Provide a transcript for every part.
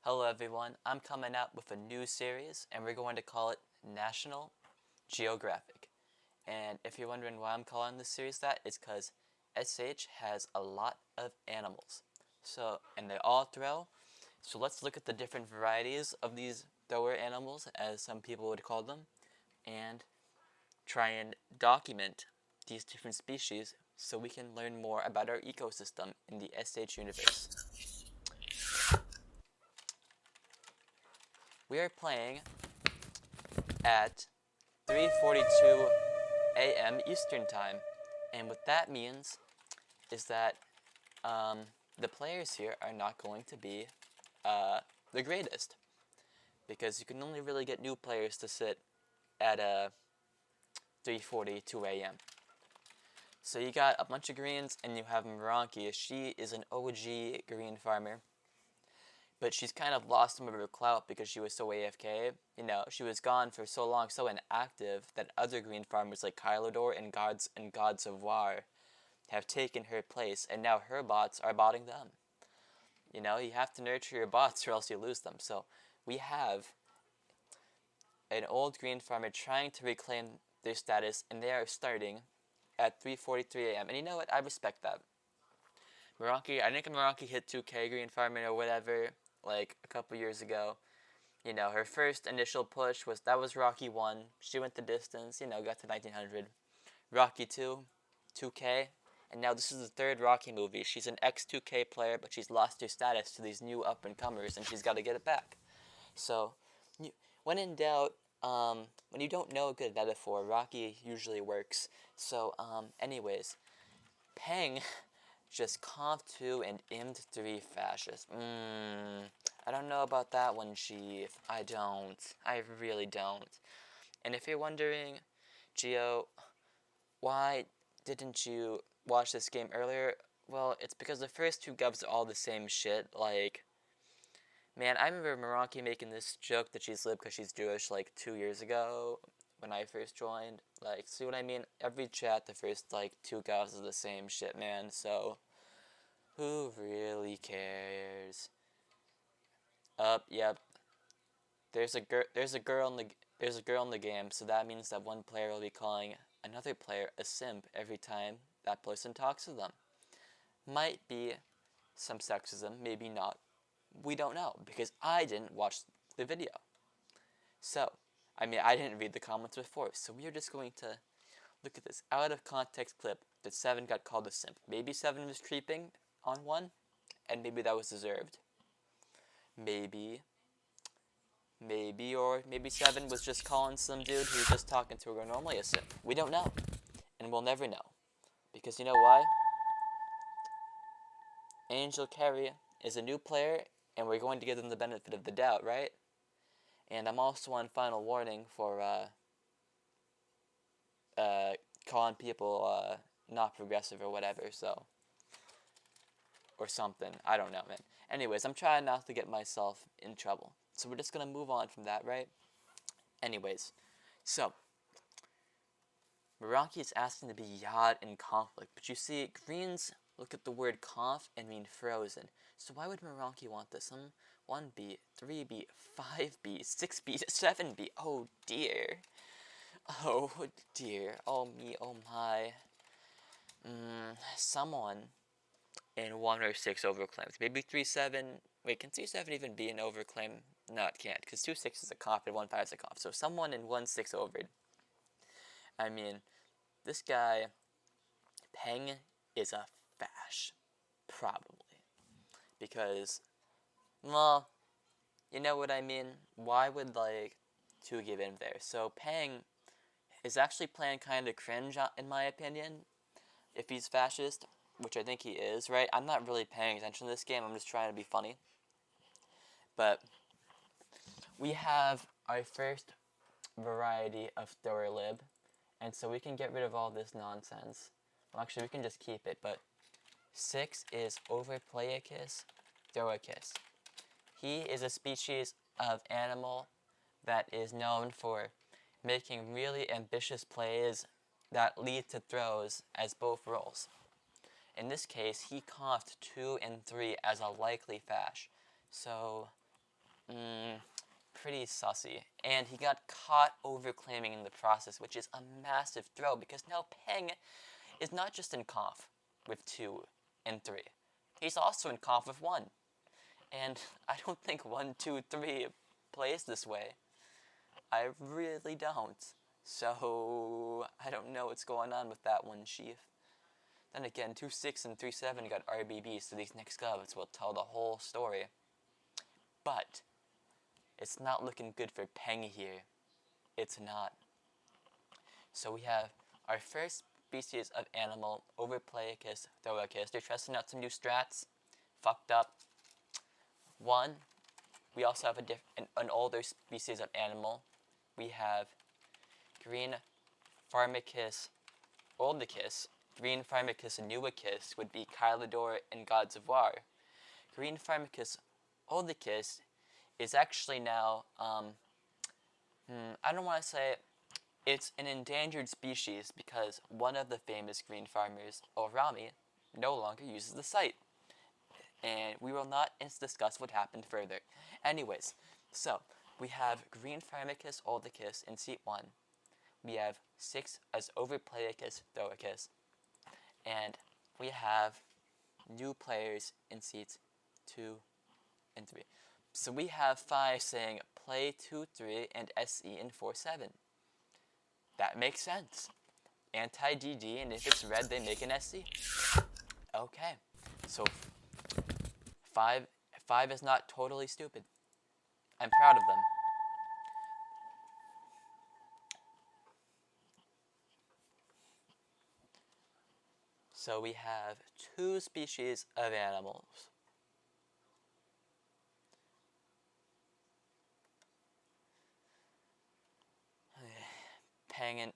Hello everyone, I'm coming out with a new series and we're going to call it National Geographic. And if you're wondering why I'm calling this series that, it's because SH has a lot of animals. And they all throw. So let's look at the different varieties of these thrower animals, as some people would call them, and try and document these different species so we can learn more about our ecosystem in the SH universe. We are playing at 3:42 a.m. Eastern Time, and what that means is that the players here are not going to be the greatest, because you can only really get new players to sit at 3:42 a.m. So you got a bunch of greens, and you have Meranki. She is an OG green farmer, but she's kind of lost some of her clout because she was so AFK. You know, she was gone for so long, so inactive, that other green farmers like Kylodor and Gods of War have taken her place, and now her bots are botting them. You know, you have to nurture your bots or else you lose them. So we have an old green farmer trying to reclaim their status, and they are starting at 3:43 a.m. And you know what? I respect that. Meranki, I think Meranki hit 2K green farming or whatever, like a couple years ago. You know, her first initial push was Rocky 1. She went the distance, you know, got to 1900. Rocky 2, 2K, and now this is the third Rocky movie. She's an ex-2K player, but she's lost her status to these new up-and-comers, and she's got to get it back. So, when in doubt, when you don't know a good metaphor, Rocky usually works. So, anyways, Peng just conf 2 and imd 3 fascist. I don't know about that one, Chief. I don't. I really don't. And if you're wondering, Geo, why didn't you watch this game earlier? Well, it's because the first two govs are all the same shit. Like, man, I remember Meraki making this joke that she's lib because she's Jewish like 2 years ago when I first joined. Like, see what I mean? Every chat, the first like two govs is the same shit, man. So, who really cares? Yep. There's a girl in the game, so that means that one player will be calling another player a simp every time that person talks to them. Might be some sexism, maybe not. We don't know, because I didn't watch the video. So, I didn't read the comments before, so we are just going to look at this out of context clip that 7 got called a simp. Maybe 7 was creeping on 1, and maybe that was deserved. Maybe, or maybe 7 was just calling some dude who was just talking to her normally a simp. We don't know, and we'll never know. Because you know why? Angel Carey is a new player, and we're going to give them the benefit of the doubt, right? And I'm also on final warning for calling people not progressive or whatever, so. Or something. I don't know, man. Anyways, I'm trying not to get myself in trouble. So we're just going to move on from that, right? Anyways, so Meraki is asking to be Yod in conflict, but you see, Greens look at the word conf and mean frozen. So why would Meraki want this? 1B, 3B, 5B, 6B, 7B. Oh dear. Oh dear. Oh me, oh my. Someone in 1 or 6 overclaims. Maybe 3-7. Wait, can 3-7 even be an overclaim? No, it can't, because 2-6 is a conf and 1-5 is a conf. So someone in 1-6 overed. I mean, this guy, Peng, is a fash. Probably. Because, well, you know what I mean? Why would, like, 2 give in there? So Peng is actually playing kind of cringe, in my opinion, if he's fascist, which I think he is, right? I'm not really paying attention to this game, I'm just trying to be funny. But we have our first variety of thrower lib, and so we can get rid of all this nonsense. Well, actually, we can just keep it, but 6 is Overplayicus throicus. He is a species of animal that is known for making really ambitious plays that lead to throws as both roles. In this case, he confed 2 and 3 as a likely fash. So, mm, pretty sussy. And he got caught overclaiming in the process, which is a massive throw because now Peng is not just in conf with 2 and 3. He's also in conf with 1. And I don't think 1, 2, 3 plays this way. I really don't. So I don't know what's going on with that one, Chief. Then again, 2-6 and 3-7 got RBB, so these next govs will tell the whole story. But it's not looking good for Peng here. It's not. So we have our first species of animal, Overplayicus, Thoacus. They're testing out some new strats. Fucked up. 1. We also have an older species of animal. We have Green Pharmacus oldicus. Green Pharmacus nuicus would be Kylodor and Gods of War. Green Pharmacus oldicus is actually now, I don't want to say it's an endangered species because one of the famous green farmers, Orami, no longer uses the site. And we will not discuss what happened further. Anyways, so we have Green Pharmacus oldicus in seat 1. We have 6 as Overplayicus Thoacus. And we have new players in seats 2 and 3. So we have 5 saying play 2-3 and SE in 4-7. That makes sense. Anti-DD, and if it's red, they make an SC. Okay, so 5 is not totally stupid. I'm proud of them. So we have 2 species of animals. Peng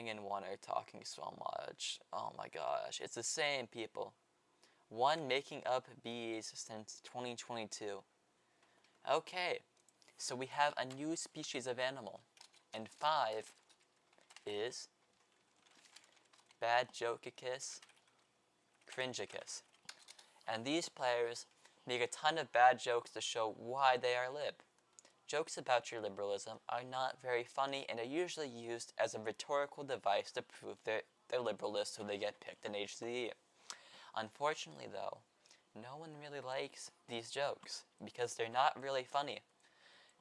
and 1 are talking so much. Oh my gosh, it's the same people. 1 making up bees since 2022. Okay, so we have a new species of animal. And 5 is Badjokicus Cringicus. And these players make a ton of bad jokes to show why they are lib. Jokes about your liberalism are not very funny and are usually used as a rhetorical device to prove they're liberalists so they get picked in HCE. Unfortunately though, no one really likes these jokes because they're not really funny.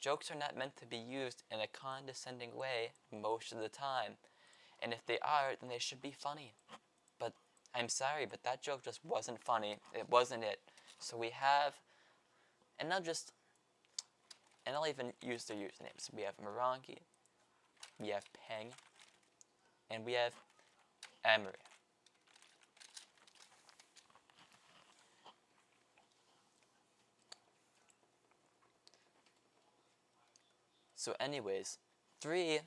Jokes are not meant to be used in a condescending way most of the time, and if they are, then they should be funny. But I'm sorry, but that joke just wasn't funny. It wasn't it. So we have, and I'll even use their usernames. We have Morangi, we have Peng, and we have Emery. So anyways, 3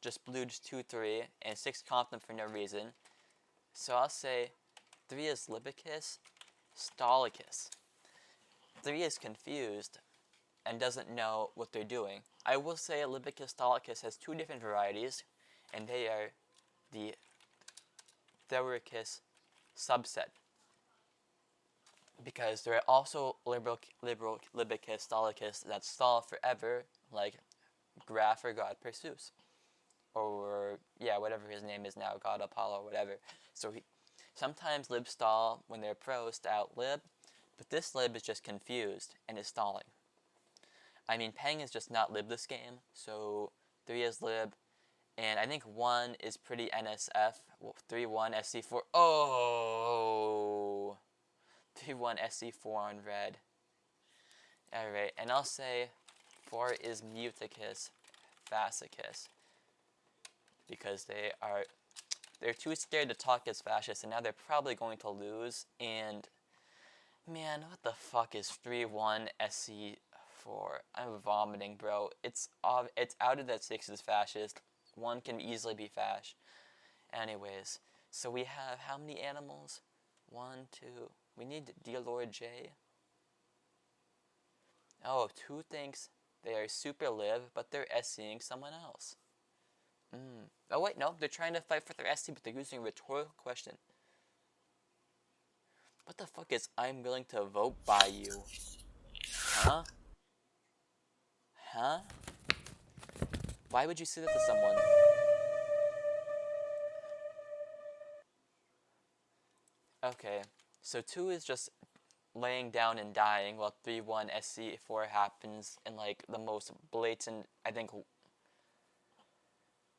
just blued 2-3, and 6 comped them for no reason. So I'll say 3 is Libicus Stolicus. 3 is confused and doesn't know what they're doing. I will say Libicus Stolicus has 2 different varieties, and they are the Theuricus subset. Because there are also liberal Libicus Stolicus that stall forever, like Graph or God Pursues. Or, yeah, whatever his name is now, God Apollo, whatever. So sometimes libs stall when they're pros to outlib, but this lib is just confused and is stalling. I mean, Peng is just not lib this game, so 3 is lib, and I think 1 is pretty NSF. 3-1 SC4. Oh! 3-1 SC4 on red. Alright, and I'll say 4 is Muticus Fascicus. Because they're too scared to talk as fascists, and now they're probably going to lose. And man, what the fuck is 3-1 SC4? I'm vomiting, bro. It's outed that 6 is fascist. 1 can easily be fash. Anyways, so we have how many animals? 1, 2. We need Dear Lord J. Oh, 2 thinks they are super live, but they're SCing someone else. Oh wait, no, they're trying to fight for their SC, but they're using a rhetorical question. What the fuck is I'm willing to vote by you? Huh? Huh? Why would you say that to someone? Okay, so 2 is just laying down and dying, while 3-1 SC4 happens in like the most blatant, I think.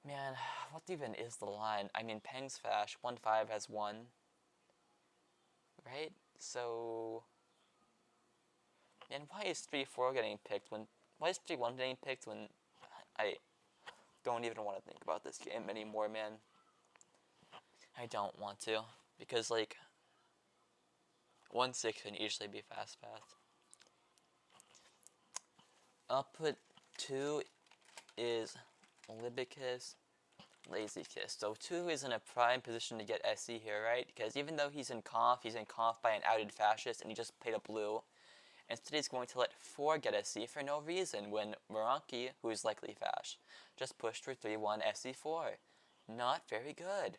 Man, what even is the line? I mean, Peng's Fash, 1-5 has 1, right? So, and why is 3-4 getting picked when, why is 3-1 getting picked when I don't even want to think about this game anymore, man. I don't want to, because like, 1-6 can easily be fast path. Output 2 is Libicus, Lazy Kiss. So 2 is in a prime position to get SC here, right? Because even though he's in conf by an outed fascist and he just played a blue. Instead he's going to let 4 get SC for no reason when Moronki, who is likely fash, just pushed for 3-1 SC4. Not very good.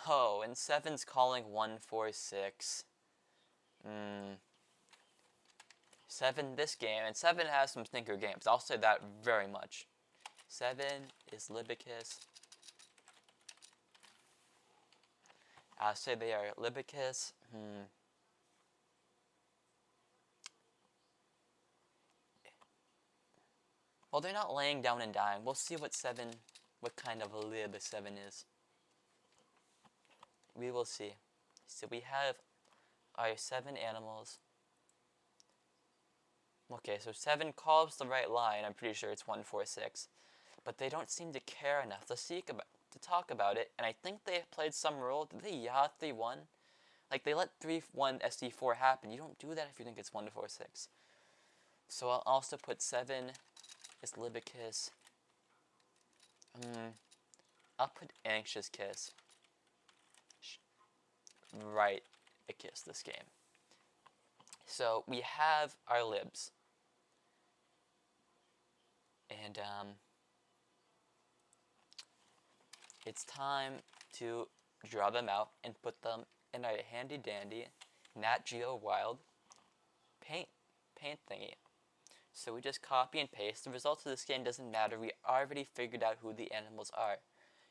Oh, and 7's calling 1-4-6. 7 this game, and 7 has some stinker games. I'll say that very much. 7 is Libicus. I'll say they are Libicus. Well, they're not laying down and dying. We'll see what kind of a lib 7 is. We will see. So we have our 7 animals. Okay, so 7 calls the right line. I'm pretty sure it's 1-4-6. But they don't seem to care enough to talk about it. And I think they played some role. Did they yaw 3-1? Like, they let 3-1 SD4 happen. You don't do that if you think it's 1-4-6. So I'll also put 7 as Libicus. I'll put Anxious Kiss. Right, a kiss this game. So we have our libs. And it's time to draw them out and put them in our handy dandy Nat Geo Wild paint thingy. So we just copy and paste. The results of this game doesn't matter. We already figured out who the animals are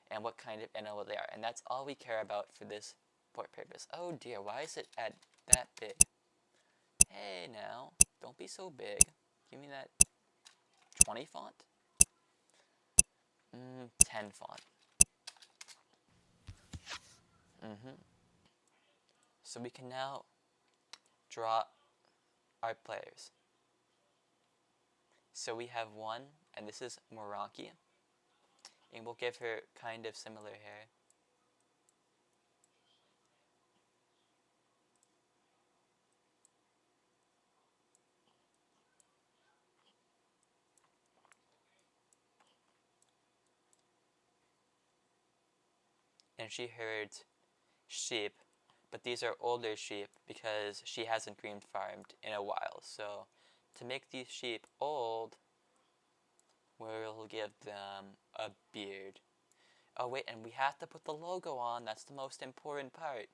and what kind of animal they are. And that's all we care about for this purpose. Oh dear, why is it at that big? Hey now, don't be so big. Give me that 20 font? 10 font. So we can now draw our players. So we have 1, and this is Moronki. And we'll give her kind of similar hair. And she herds sheep, but these are older sheep because she hasn't green farmed in a while. So to make these sheep old, we'll give them a beard. Oh wait, and we have to put the logo on. That's the most important part.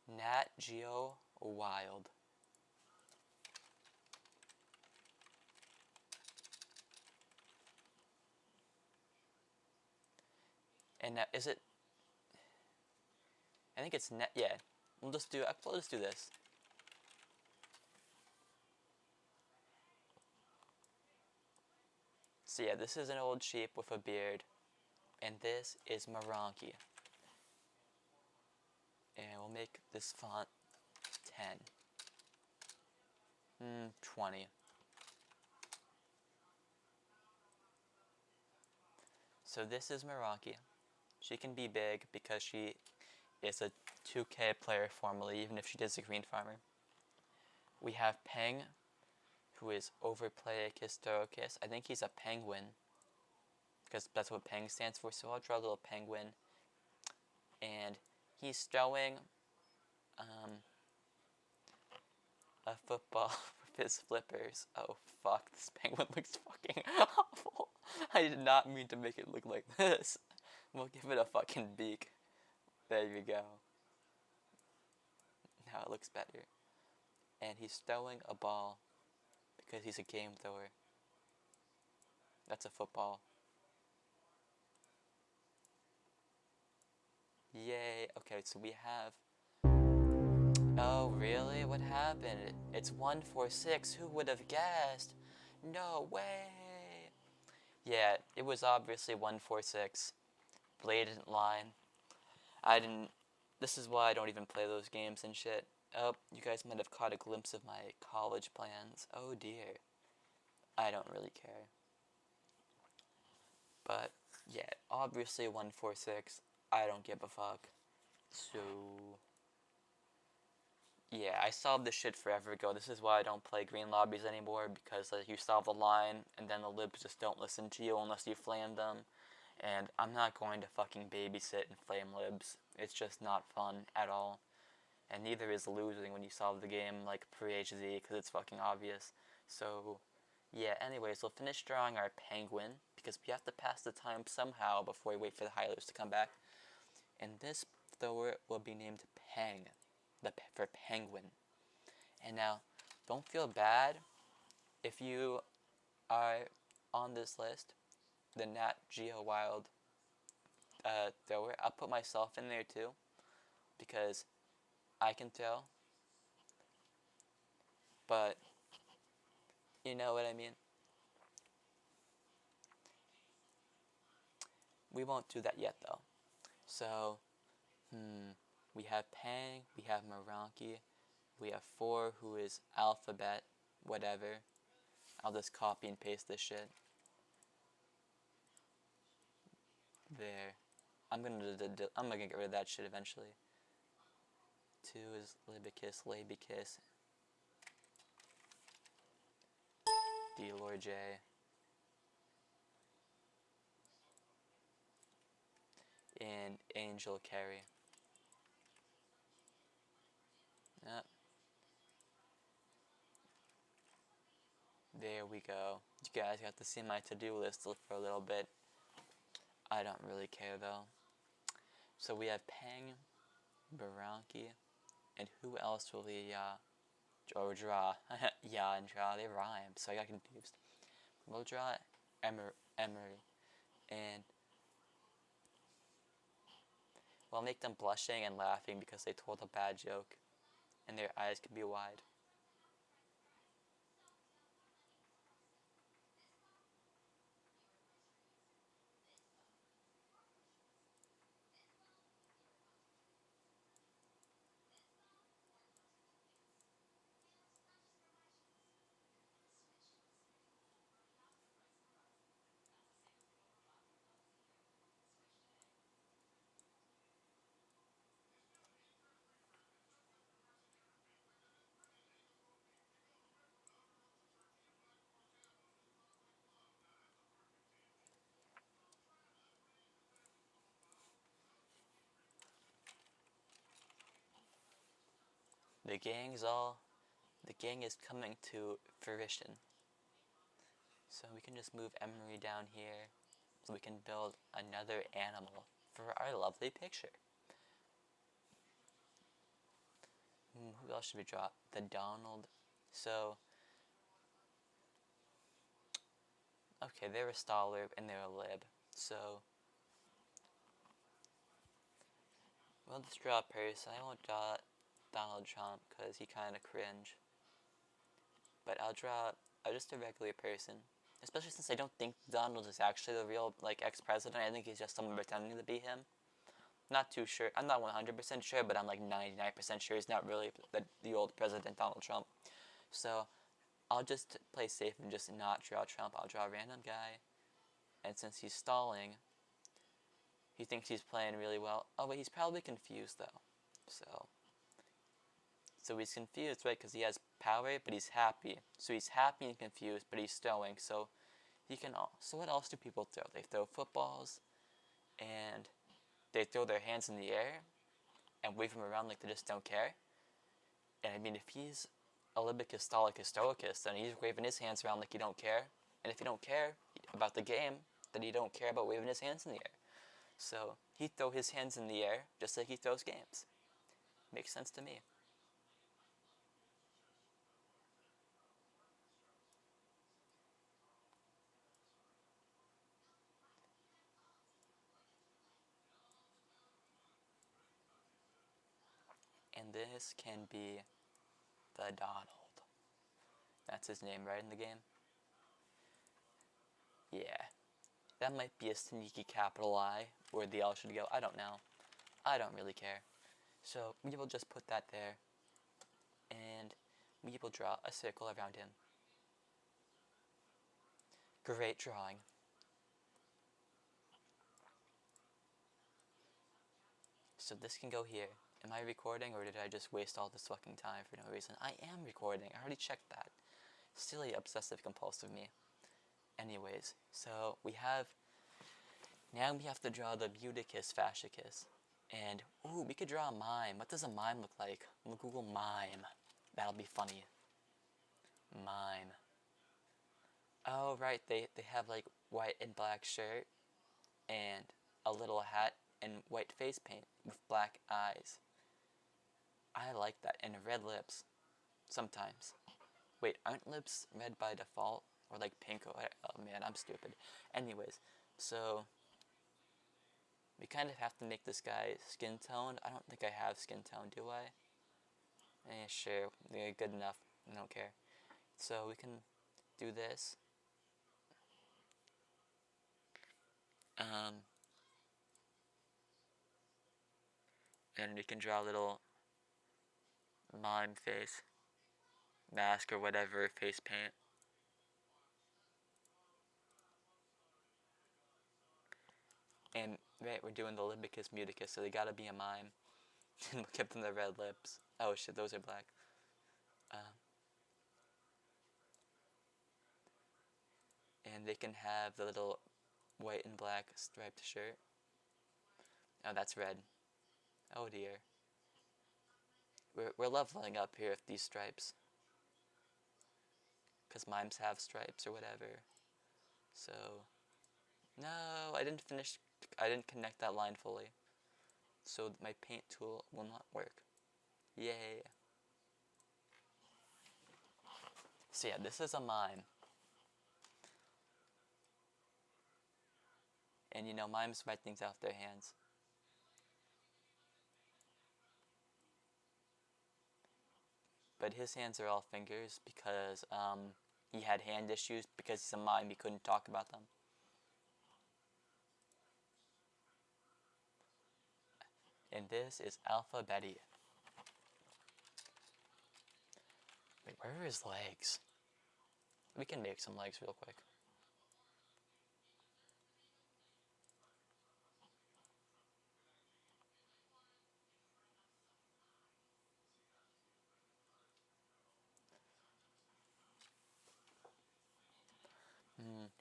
Nat Geo Wild. And now, is it? I think it's net. Yeah, we'll just do this. So yeah, this is an old sheep with a beard, and this is Moronki. And we'll make this font 10. 20. So this is Moronki. She can be big because she is a 2K player formally, even if she does a green farmer. We have Peng, who is Overplay Kiss Throw Kiss. I think he's a penguin, because that's what Peng stands for. So I'll draw a little penguin. And he's throwing a football with his flippers. Oh fuck, this penguin looks fucking awful. I did not mean to make it look like this. We'll give it a fucking beak. There you go. Now it looks better. And he's throwing a ball because he's a game thrower. That's a football. Yay. Okay, so we have... Oh, really? What happened? It's 146. Who would have guessed? No way. Yeah, it was obviously 146. Blatant line. I didn't... This is why I don't even play those games and shit. Oh, you guys might have caught a glimpse of my college plans. Oh dear. I don't really care. But, yeah, obviously 146. I don't give a fuck. So... Yeah, I solved this shit forever ago. This is why I don't play green lobbies anymore, because like, you solve the line, and then the libs just don't listen to you unless you flame them. And I'm not going to fucking babysit and flame libs. It's just not fun at all. And neither is losing when you solve the game like pre-HD, because it's fucking obvious. So, yeah, anyways, we'll finish drawing our penguin, because we have to pass the time somehow before we wait for the highlights to come back. And this thrower will be named Peng, for penguin. And now, don't feel bad if you are on this list, the Nat Geo Wild thrower. I'll put myself in there too, because I can throw, but you know what I mean. We won't do that yet though. So, we have Pang, we have Moronki, we have 4 who is alphabet, whatever. I'll just copy and paste this shit. There. I'm gonna get rid of that shit eventually. 2 is Libicus, Labicus, Delor J. And Angel Carry. Yep. There we go. You guys got to see my to-do list for a little bit. I don't really care though. So we have Peng, Baranki, and who else will we draw? Yeah, and draw, they rhyme, so I got confused. We'll draw Emery, and we'll make them blushing and laughing because they told a bad joke, and their eyes can be wide. The gang is coming to fruition. So we can just move Emery down here so we can build another animal for our lovely picture. Who else should we draw? The Donald. So, okay, they're a Staller and they're a Lib. So, we'll just draw a person. I won't draw Donald Trump because he kind of cringe. But I'll just a regular person. Especially since I don't think Donald is actually the real, like, ex-president. I think he's just someone pretending to be him. Not too sure. I'm not 100% sure, but I'm like 99% sure he's not really the old President Donald Trump. So, I'll just play safe and just not draw Trump. I'll draw a random guy. And since he's stalling, he thinks he's playing really well. Oh, wait, he's probably confused, though. So he's confused, right, because he has power, but he's happy. So he's happy and confused, but he's throwing. So he can... So what else do people throw? They throw footballs, and they throw their hands in the air and wave them around like they just don't care. And I mean, if he's Olympicus, Stolicus, Stoicus, then he's waving his hands around like he don't care. And if he don't care about the game, then he don't care about waving his hands in the air. So he throw his hands in the air just like he throws games. Makes sense to me. And this can be the Donald. That's his name, right, in the game? Yeah. That might be a sneaky capital I, where the L should go. I don't know. I don't really care. So we will just put that there, and we will draw a circle around him. Great drawing. So this can go here. Am I recording, or did I just waste all this fucking time for no reason? I am recording. I already checked that. Silly, obsessive, compulsive me. Anyways, so now we have to draw the Buticus fascicus. And, ooh, we could draw a mime. What does a mime look like? We'll Google mime. That'll be funny. Mime. Oh, right, they have, like, white and black shirt, and a little hat, and white face paint with black eyes. I like that, and red lips. Sometimes. Wait, aren't lips red by default? Or, like, pink? Oh, man, I'm stupid. Anyways, so we kind of have to make this guy skin toned. I don't think I have skin tone, do I? Sure, yeah, good enough. I don't care. So we can do this. And we can draw a little mime face, mask or whatever, face paint. And right, we're doing the Libicus muticus, so they gotta be a mime. And we'll give them the red lips. Oh shit, those are black. And they can have the little white and black striped shirt. Oh, that's red. Oh dear. We're leveling up here with these stripes. Because mimes have stripes or whatever. So, no, I didn't connect that line fully. So my paint tool will not work. Yay. So yeah, this is a mime. And you know, mimes write things out with their hands. But his hands are all fingers because he had hand issues because he's a mime, he couldn't talk about them. And this is Alpha Betty. Wait, where are his legs? We can make some legs real quick.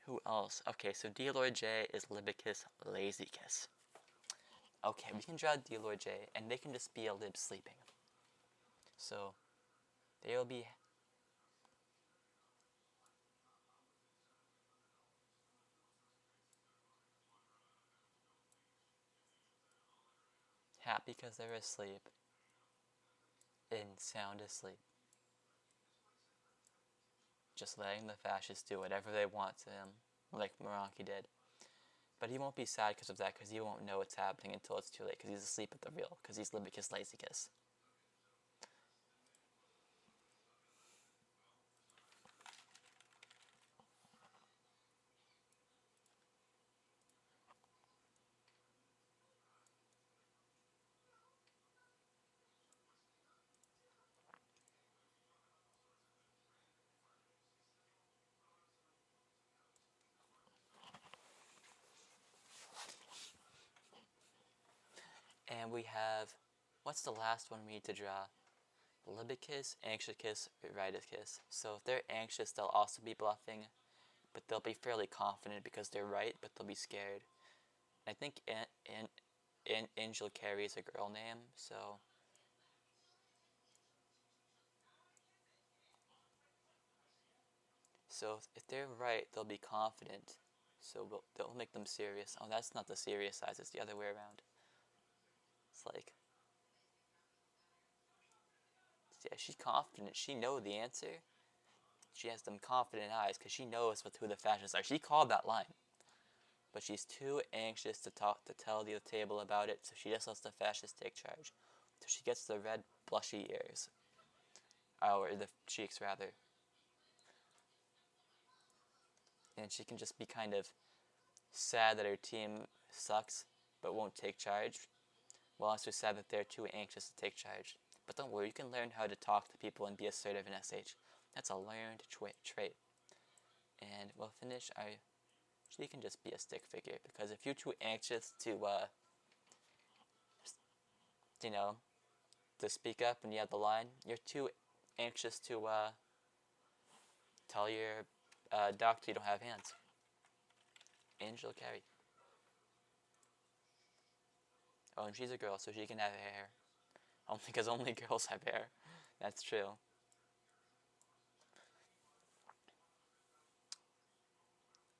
Who else? Okay, so Dealor J is Libicus Lazicus. Okay, we can draw Dealor J, and they can just be a lib sleeping. So, they'll be happy because they're asleep and sound asleep. Just letting the fascists do whatever they want to him, like Moronki did. But he won't be sad because of that, because he won't know what's happening until it's too late, because he's asleep at the wheel, because he's Libicus Lazicus. And we have, what's the last one we need to draw? Libicus, Anxiousus, Riticus. So if they're anxious, they'll also be bluffing, but they'll be fairly confident because they're right, but they'll be scared. I think Angel Carey is a girl name, so if they're right, they'll be confident. So they'll make them serious. Oh, that's not the serious size, it's the other way around. It's like, yeah, she's confident. She knows the answer. She has them confident eyes because she knows who the fascists are. She called that line. But she's too anxious to tell the table about it, so she just lets the fascists take charge. So she gets the red blushy ears. Or the cheeks, rather. And she can just be kind of sad that her team sucks but won't take charge, while also sad that they're too anxious to take charge. But don't worry, you can learn how to talk to people and be assertive in SH. That's a learned trait. And we'll finish our... She can just be a stick figure, because if you're too anxious to, you know, to speak up and you have the line, you're too anxious to, tell your doctor you don't have hands. Angel Carey. Oh, and she's a girl, so she can have hair. Only because only girls have hair. That's true.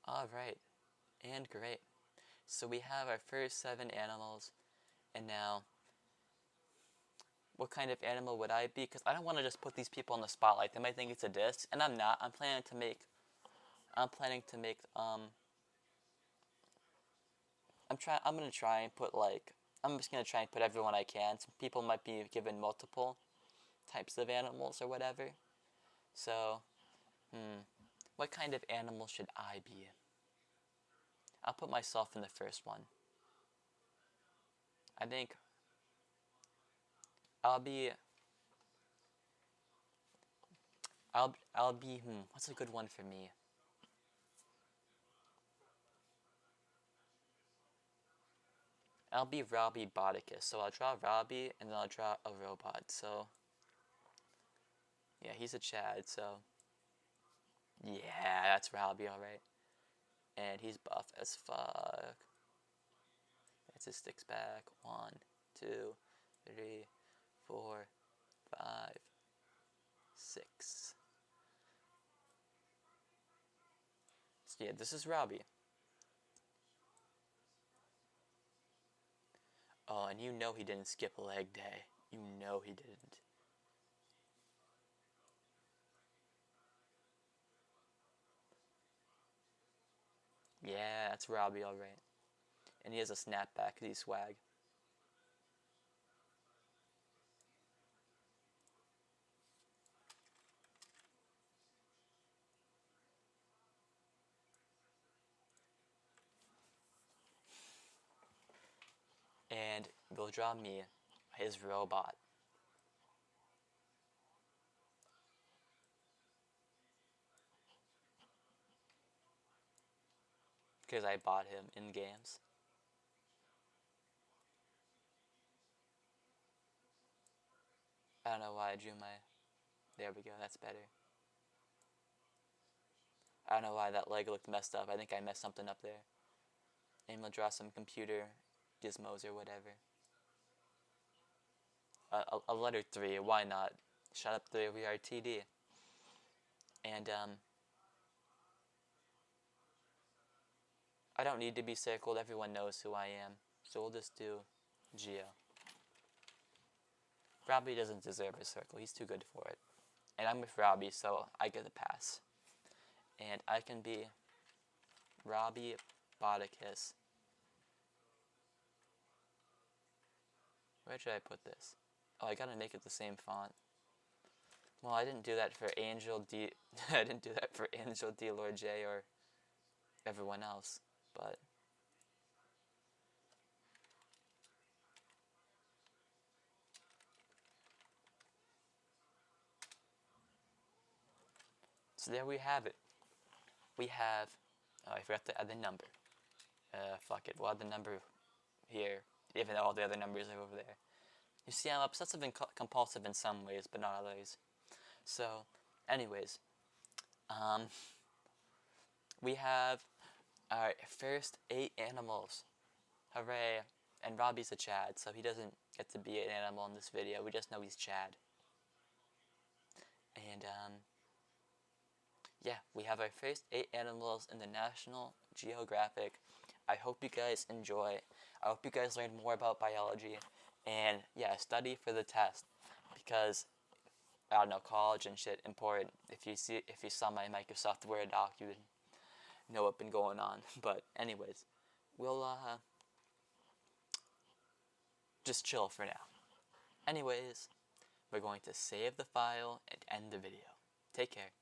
Alright. And great. So we have our first 7 animals. And now, what kind of animal would I be? Because I don't want to just put these people on the spotlight. They might think it's a diss. And I'm not. I'm planning to make, I'm gonna try and put, like, I'm just gonna try and put everyone I can. Some people might be given multiple types of animals or whatever. So, what kind of animal should I be? I'll put myself in the first one. I think I'll be, what's a good one for me? I'll be Robbie Bodicus. So I'll draw Robbie and then I'll draw a robot. So, yeah, he's a Chad, so, yeah, that's Robbie, alright. And he's buff as fuck. That's his sticks back. 1, 2, 3, 4, 5, 6. So yeah, this is Robbie. Oh, and you know he didn't skip leg day. You know he didn't. Yeah, that's Robbie, alright. And he has a snapback because he's swag. And we'll draw me, his robot. Because I bought him in games. I don't know why I drew my... There we go, that's better. I don't know why that leg looked messed up. I think I messed something up there. And we'll draw some computer gizmos or whatever. A letter 3, why not? Shut up 3, we are TD. And, I don't need to be circled, everyone knows who I am. So we'll just do Geo. Robbie doesn't deserve a circle, he's too good for it. And I'm with Robbie, so I get a pass. And I can be Robbie Bodicus. Where should I put this? Oh, I gotta make it the same font. Well, I didn't do that for Angel D. I didn't do that for Angel D. Lord J or everyone else, but. So there we have it. We have. Oh, I forgot to add the number. Fuck it. We'll add the number here, even though all the other numbers are over there. You see, I'm obsessive and compulsive in some ways, but not others. So, anyways, we have our first 8 animals. Hooray! And Robbie's a Chad, so he doesn't get to be an animal in this video. We just know he's Chad. And, yeah, we have our first 8 animals in the National Geographic. I hope you guys enjoy. I hope you guys learn more about biology. And, yeah, study for the test. Because, I don't know, college and shit, important. If you saw my Microsoft Word doc, you would know what's been going on. But, anyways, we'll, just chill for now. Anyways, we're going to save the file and end the video. Take care.